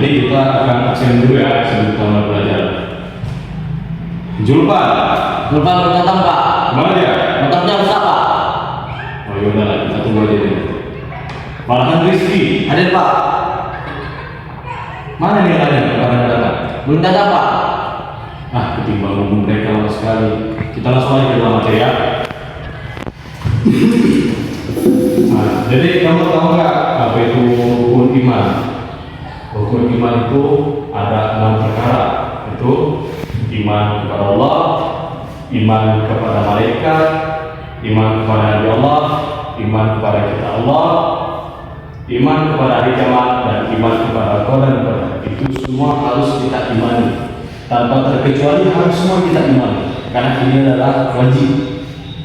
kita akan absen dulu ya sebelum kita mulai belajar. Julpan datang Pak. mana dia? Motornya rusak Pak. Oh yaudah lah, kita tunggu aja deh. Malahan Rizky Hadir Pak. mana nih orangnya? Orang datang? Belum datang Pak. Ah, ketimbang ngomong mereka lama sekali. Kita langsung aja ke dalam materi ya. Nah, jadi kamu tahu nggak apa itu rukun iman? Rukun iman itu ada 6 perkara. Itu iman kepada Allah, iman kepada malaikat, iman kepada Nabi Allah, iman kepada kita Allah, iman kepada hari kiamat, dan iman kepada qada dan qadar. Itu semua harus kita imani. Tanpa terkecuali harus semua kita imani. Karena ini adalah wajib.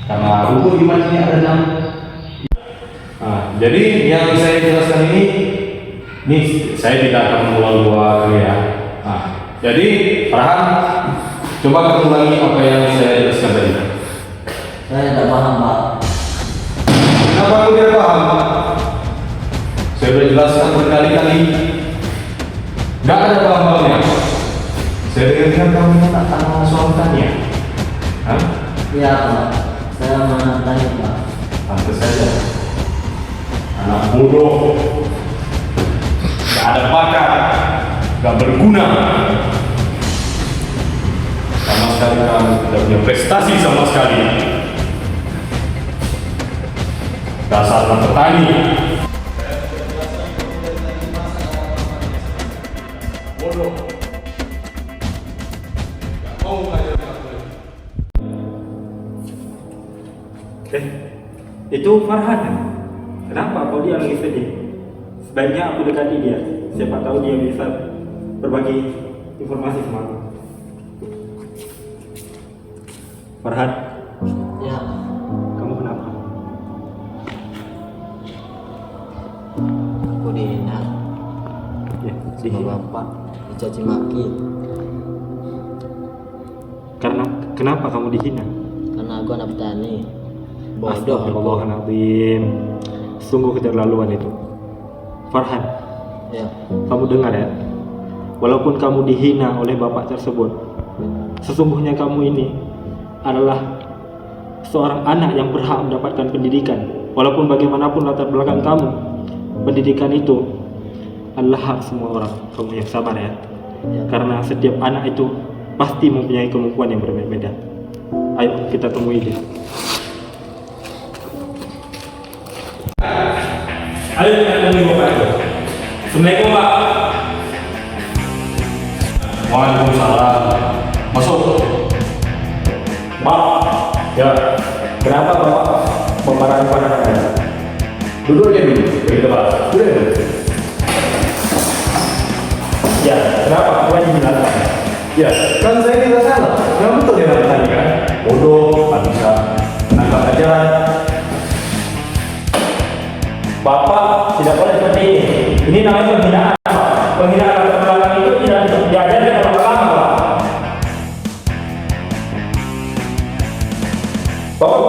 Karena rukun iman ini ada 6. Nah, jadi yang saya jelaskan ini saya tidak akan mengulang dua kali ya. Nah, jadi Farhan, coba kamu ulangi apa yang saya jelaskan tadi. Saya tidak paham Pak. Kenapa kamu tidak paham? Saya sudah jelaskan berkali-kali. Nggak ada paham-pahamnya. Saya dengarkan kamu minta tanya soal tanya. Hah? Iya Pak. Saya mau tanya Pak. Pantes saja. Anak bodoh, gak ada bakat, gak berguna, sama sekali kamu tidak punya prestasi sama sekali. Dasar anak petani. Bodoh. Gak mau belajar Itu Farhan. Kenapa kau dia lagi sedih? Sebaiknya aku dekati dia. Siapa tahu dia bisa berbagi informasi sama aku. Farhan, Ya. kamu kenapa? Aku dihina Ya, sama bapak, dicaci maki Karena kenapa kamu dihina? karena aku anak petani. Bodoh aku. Astagfirullahaladzim. Sungguh keterlaluan itu. Farhan, Ya. kamu dengar ya? Walaupun kamu dihina oleh bapak tersebut, sesungguhnya kamu ini adalah seorang anak yang berhak mendapatkan pendidikan. Walaupun bagaimanapun latar belakang kamu, pendidikan itu adalah hak semua orang. Kamu yang sabar ya. Ya. Karena setiap anak itu pasti mempunyai kemampuan yang berbeda-beda. Ayo kita temui dia. Ayo kita temui bapak itu. Assalamualaikum Pak. Waalaikumsalam. Masuk. Pak, ya. Kenapa bapak memarahi anak Anda? Duduk aja dulu. Begitu Pak. Duduk aja dulu. Ya, kenapa? Aku hanya menjelaskan. Ya, kan saya tidak salah. Yang betul dia tadi kan. Bodoh, tak bisa menangkap ajaran. Bapak tidak boleh seperti ini. Ini namanya penghinaan, Pak. Penghinaan latar belakang itu tidak diajarkan oleh agama, Pak.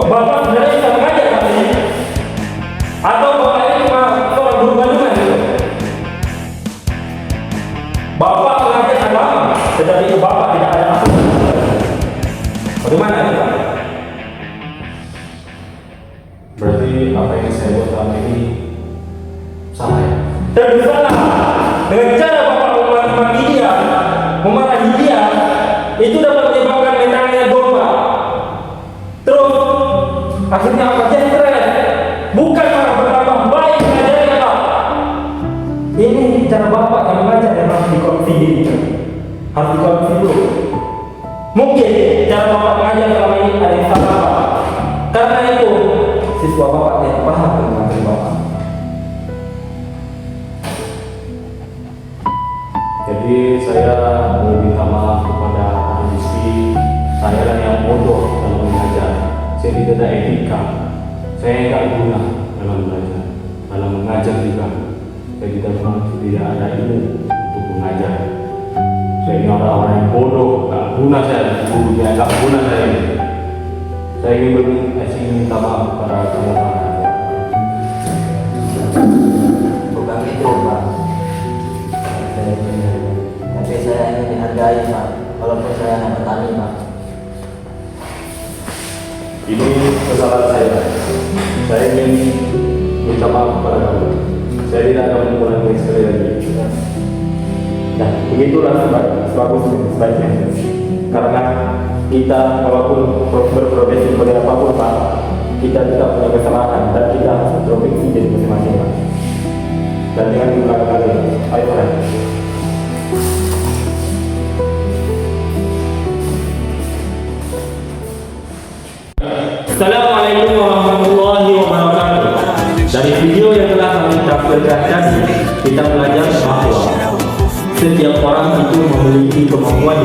Bapak sebenarnya bisa mengajar Pak ini. Atau Bapak ini cuma seorang guru kandungan gitu. Bapak mengajar agama, tetapi itu Bapak tidak ada asuhan. Bagaimana itu Pak? Berarti apa yang saya buat selama ini salah ya? Dan salah dengan cara Bapak memaki dia, memarahi dia, itu dapat menyebabkan mentalnya domba. Terus akhirnya apa? Jadi stres. Bukan malah bertambah baik mengajarnya Pak. Ini cara Bapak yang mengajar yang harus dikoreksi diri. Harus dikoreksi dulu. Mungkin cara Bapak mengajar selama ini ada yang salah Pak. Karena itu siswa Bapak tidak paham dengan materi Bapak. Jadi saya meminta maaf kepada Pak Rizky. Saya kan yang bodoh dalam mengajar. Saya tidak ada etika. Saya nggak guna dalam belajar, dalam mengajar juga. Saya tidak ada ilmu untuk mengajar. Saya ini orang yang bodoh, nggak guna saya, gurunya nggak guna saya ini. Saya ingin minta maaf kepada kamu Pak. Bukan itu Pak. Saya Tapi saya ingin dihargai Pak, walaupun saya anak petani Pak. Ini kesalahan saya. Saya ingin minta maaf kepada kamu. Saya tidak akan mengulangi sekali lagi. Nah, begitulah sebaiknya. Karena kita walaupun berprofesi sebagai apapun Pak, kita tidak punya kesalahan dan kita harus introspeksi diri masing-masing Pak. Dan jangan diulang lagi. Ayo Pak. Assalamualaikum warahmatullahi wabarakatuh. Dari video yang telah kami tampilkan tadi, kita belajar bahwa setiap orang itu memiliki kemampuan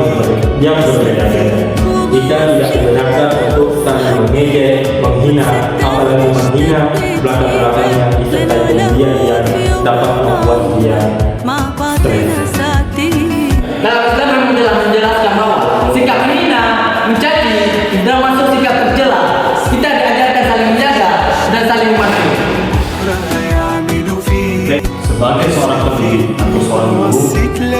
yang berbeda-beda. Kita tidak dibenarkan untuk saling mengejek, menghina, apalagi menghina belakang-belakangnya disertai kemudian yang dapat membuat dia stres. Dalam Islam memang jelas menjelaskan bahwa sikap menghina, mencaci, dan masuk sikap tercela. Kita diajarkan saling menjaga dan saling membantu. Sebagai seorang pendidik atau seorang guru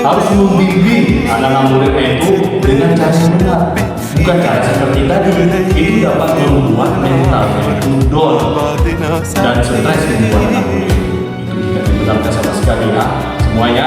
harus membimbing anak-anak muridnya itu dengan cara yang benar, bukan cara seperti tadi. Itu dapat membuat mentalnya itu down dan stres membuat anak murid. Itu tidak dibenarkan sama sekali ya semuanya.